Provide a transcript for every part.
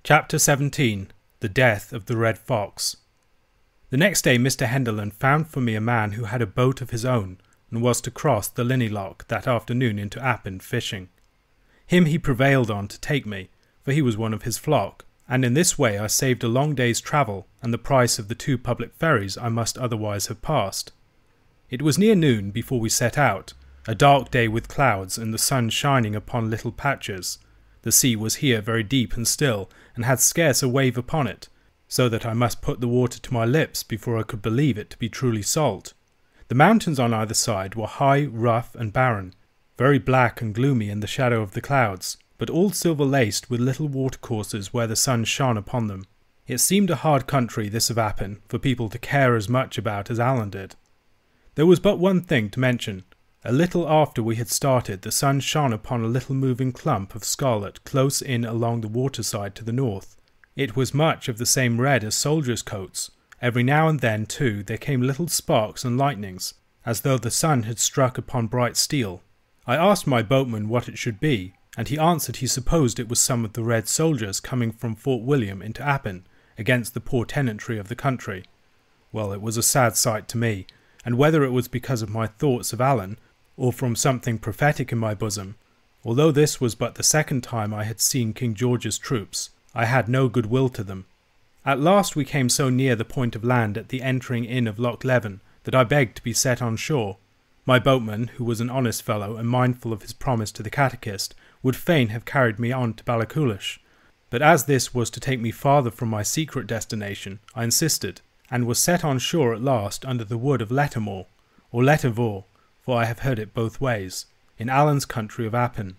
Chapter 17. The Death of the Red Fox. The next day Mr. Henderland found for me a man who had a boat of his own, and was to cross the Linney-loch that afternoon into Appin fishing. Him he prevailed on to take me, for he was one of his flock, and in this way I saved a long day's travel, and the price of the 2 public ferries I must otherwise have passed. It was near noon before we set out, a dark day with clouds and the sun shining upon little patches. The sea was here very deep and still, and had scarce a wave upon it, so that I must put the water to my lips before I could believe it to be truly salt. The mountains on either side were high, rough, and barren, very black and gloomy in the shadow of the clouds, but all silver-laced with little watercourses where the sun shone upon them. It seemed a hard country, this of Appin, for people to care as much about as Alan did. There was but one thing to mention. A little after we had started, the sun shone upon a little moving clump of scarlet close in along the waterside to the north. It was much of the same red as soldiers' coats. Every now and then, too, there came little sparks and lightnings, as though the sun had struck upon bright steel. I asked my boatman what it should be, and he answered he supposed it was some of the red soldiers coming from Fort William into Appin, against the poor tenantry of the country. Well, it was a sad sight to me, and whether it was because of my thoughts of Alan, or from something prophetic in my bosom, although this was but the second time I had seen King George's troops, I had no good will to them. At last we came so near the point of land at the entering in of Loch Leven that I begged to be set on shore. My boatman, who was an honest fellow and mindful of his promise to the catechist, would fain have carried me on to Ballachulish, but as this was to take me farther from my secret destination, I insisted, and was set on shore at last under the wood of Lettermore, or Lettervore, for I have heard it both ways, in Alan's country of Appin.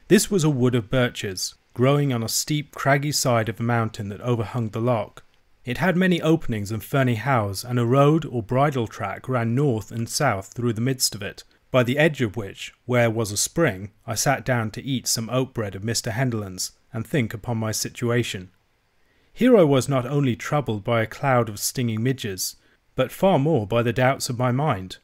This was a wood of birches, growing on a steep, craggy side of a mountain that overhung the loch. It had many openings and ferny howes, and a road or bridle track ran north and south through the midst of it, by the edge of which, where was a spring, I sat down to eat some oat bread of Mr. Henderland's, and think upon my situation. Here I was not only troubled by a cloud of stinging midges, but far more by the doubts of my mind.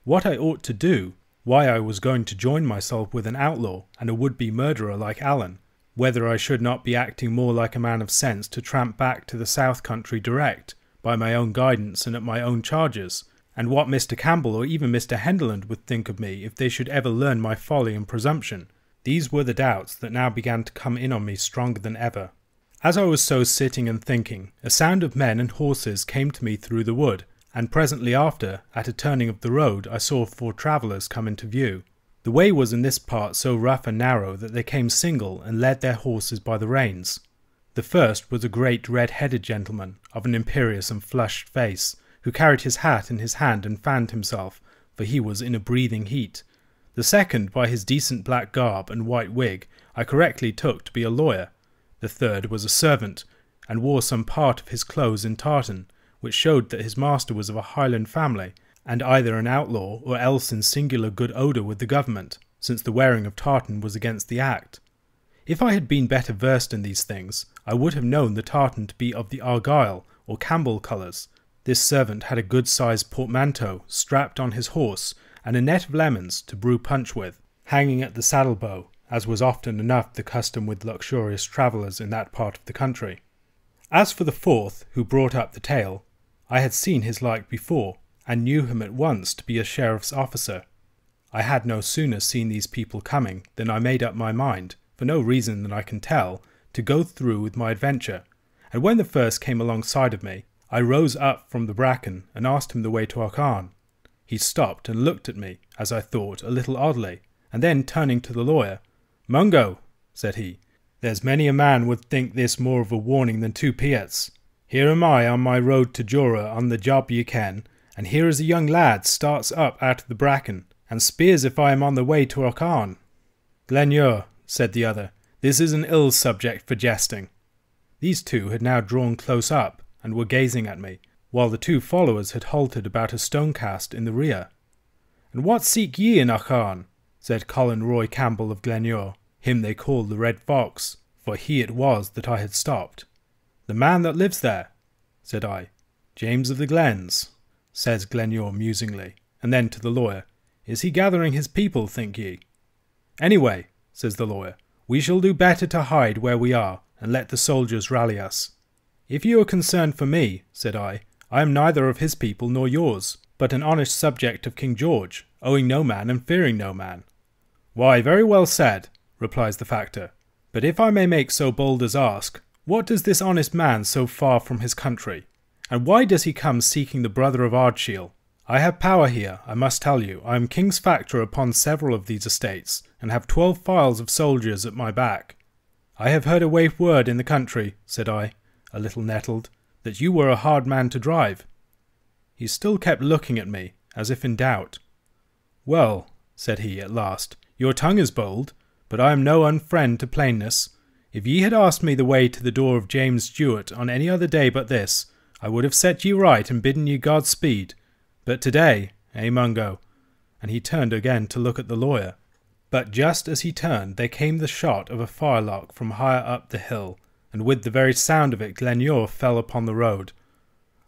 What I ought to do, why I was going to join myself with an outlaw and a would-be murderer like Alan, whether I should not be acting more like a man of sense to tramp back to the south country direct, by my own guidance and at my own charges, and what Mr. Campbell or even Mr. Henderland would think of me if they should ever learn my folly and presumption. These were the doubts that now began to come in on me stronger than ever. As I was so sitting and thinking, a sound of men and horses came to me through the wood, and presently after, at a turning of the road, I saw 4 travellers come into view. The way was in this part so rough and narrow that they came single and led their horses by the reins. The first was a great red-headed gentleman, of an imperious and flushed face, who carried his hat in his hand and fanned himself, for he was in a breathing heat. The second, by his decent black garb and white wig, I correctly took to be a lawyer. The third was a servant, and wore some part of his clothes in tartan, which showed that his master was of a Highland family, and either an outlaw or else in singular good odour with the government, since the wearing of tartan was against the act. If I had been better versed in these things, I would have known the tartan to be of the Argyle or Campbell colours. This servant had a good-sized portmanteau strapped on his horse, and a net of lemons to brew punch with, hanging at the saddle-bow, as was often enough the custom with luxurious travellers in that part of the country. As for the fourth, who brought up the tale, I had seen his like before, and knew him at once to be a sheriff's officer. I had no sooner seen these people coming than I made up my mind, for no reason that I can tell, to go through with my adventure, and when the first came alongside of me, I rose up from the bracken and asked him the way to Auchan. He stopped and looked at me, as I thought, a little oddly, and then turning to the lawyer, "Mungo," said he, "there's many a man would think this more of a warning than 2 peats. Here am I on my road to Jura on the job ye ken, and here is a young lad starts up out of the bracken, and speers if I am on the way to Auchan." "Glenure," said the other, "this is an ill subject for jesting." These 2 had now drawn close up, and were gazing at me, while the 2 followers had halted about a stone-cast in the rear. "And what seek ye in Auchan?" said Colin Roy Campbell of Glenure, him they called the Red Fox, for he it was that I had stopped. "The man that lives there," said I. "James of the Glens," says Glenure musingly, and then to the lawyer, "Is he gathering his people, think ye?" "Anyway," says the lawyer, "we shall do better to hide where we are, and let the soldiers rally us." "If you are concerned for me," said I am neither of his people nor yours, but an honest subject of King George, owing no man and fearing no man." "Why, very well said," replies the factor. "But if I may make so bold as ask, what does this honest man so far from his country? And why does he come seeking the brother of Ardshiel? I have power here, I must tell you. I am king's factor upon several of these estates, and have 12 files of soldiers at my back." "I have heard a waif word in the country," said I, a little nettled, "that you were a hard man to drive." He still kept looking at me, as if in doubt. "Well," said he at last, "your tongue is bold, but I am no unfriend to plainness. If ye had asked me the way to the door of James Stuart on any other day but this, I would have set ye right and bidden ye Godspeed. But today, Mungo?" And he turned again to look at the lawyer. But just as he turned, there came the shot of a firelock from higher up the hill, and with the very sound of it Glenure fell upon the road.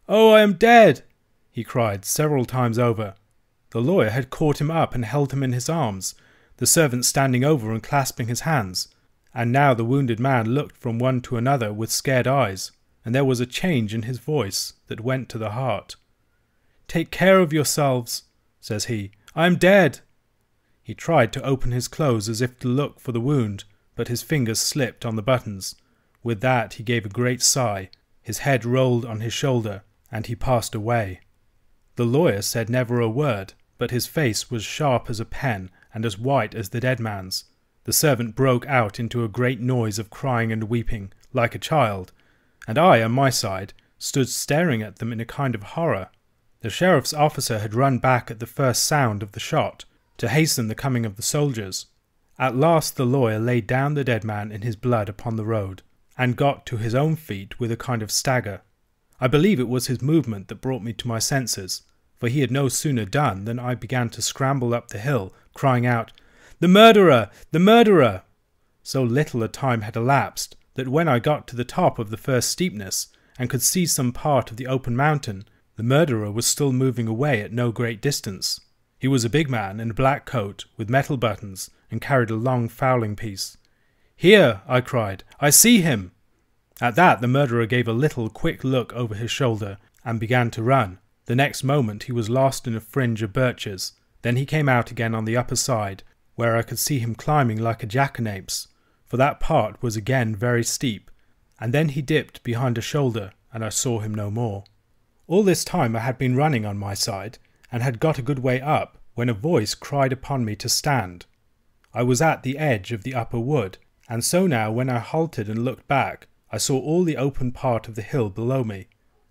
"Oh, I am dead!" he cried several times over. The lawyer had caught him up and held him in his arms, the servant standing over and clasping his hands. And now the wounded man looked from one to another with scared eyes, and there was a change in his voice that went to the heart. "Take care of yourselves," says he. "I am dead." He tried to open his clothes as if to look for the wound, but his fingers slipped on the buttons. With that he gave a great sigh, his head rolled on his shoulder, and he passed away. The lawyer said never a word, but his face was sharp as a pen and as white as the dead man's. The servant broke out into a great noise of crying and weeping, like a child, and I, on my side, stood staring at them in a kind of horror. The sheriff's officer had run back at the first sound of the shot, to hasten the coming of the soldiers. At last the lawyer laid down the dead man in his blood upon the road, and got to his own feet with a kind of stagger. I believe it was his movement that brought me to my senses, for he had no sooner done than I began to scramble up the hill, crying out, "The murderer! The murderer!" So little a time had elapsed, that when I got to the top of the first steepness, and could see some part of the open mountain, the murderer was still moving away at no great distance. He was a big man in a black coat, with metal buttons, and carried a long fowling piece. "Here!" I cried. "I see him!" At that the murderer gave a little quick look over his shoulder, and began to run. The next moment he was lost in a fringe of birches. Then he came out again on the upper side, where I could see him climbing like a jackanapes, for that part was again very steep, and then he dipped behind a shoulder, and I saw him no more. All this time I had been running on my side, and had got a good way up, when a voice cried upon me to stand. I was at the edge of the upper wood, and so now when I halted and looked back, I saw all the open part of the hill below me.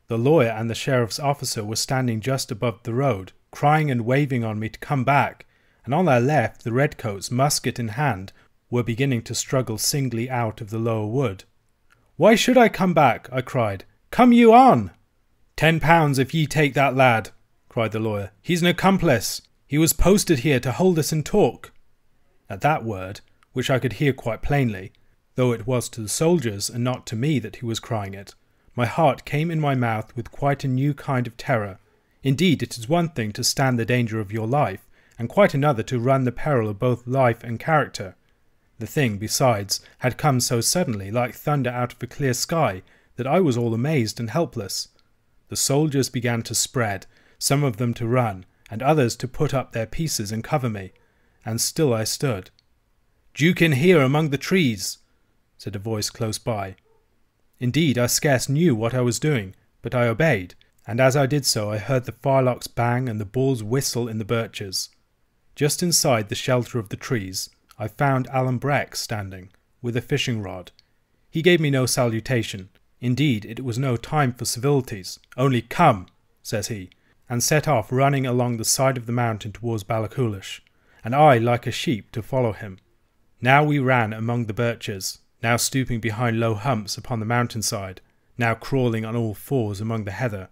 The lawyer and the sheriff's officer were standing just above the road, crying and waving on me to come back, and on their left the redcoats, musket in hand, were beginning to struggle singly out of the lower wood. "Why should I come back?" I cried. "Come you on!" £10 if ye take that lad," cried the lawyer. "He's an accomplice. He was posted here to hold us in talk." At that word, which I could hear quite plainly, though it was to the soldiers and not to me that he was crying it, my heart came in my mouth with quite a new kind of terror. Indeed, it is one thing to stand the danger of your life, and quite another to run the peril of both life and character. The thing, besides, had come so suddenly, like thunder out of a clear sky, that I was all amazed and helpless. The soldiers began to spread, some of them to run, and others to put up their pieces and cover me, and still I stood. "Duke in here among the trees," said a voice close by. Indeed, I scarce knew what I was doing, but I obeyed, and as I did so I heard the firelocks bang and the balls whistle in the birches. Just inside the shelter of the trees, I found Alan Breck standing, with a fishing rod. He gave me no salutation. Indeed, it was no time for civilities. "Only come," says he, and set off running along the side of the mountain towards Ballachulish, and I like a sheep to follow him. Now we ran among the birches, now stooping behind low humps upon the mountainside, now crawling on all fours among the heather.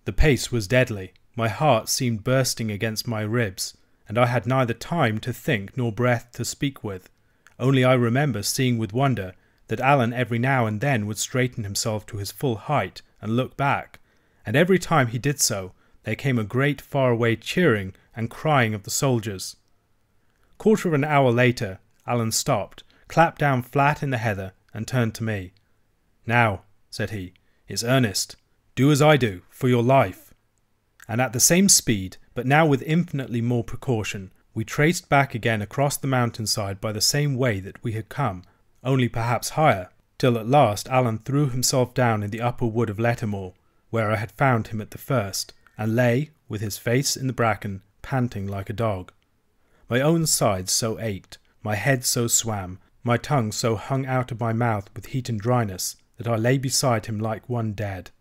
The pace was deadly. My heart seemed bursting against my ribs, and I had neither time to think nor breath to speak with. Only I remember seeing with wonder that Alan every now and then would straighten himself to his full height and look back, and every time he did so, there came a great far-away cheering and crying of the soldiers. Quarter of an hour later, Alan stopped, clapped down flat in the heather, and turned to me. "Now," said he, "it's earnest. Do as I do, for your life." And at the same speed, but now with infinitely more precaution, we traced back again across the mountainside by the same way that we had come, only perhaps higher, till at last Alan threw himself down in the upper wood of Lettermore, where I had found him at the first, and lay, with his face in the bracken, panting like a dog. My own sides so ached, my head so swam, my tongue so hung out of my mouth with heat and dryness, that I lay beside him like one dead.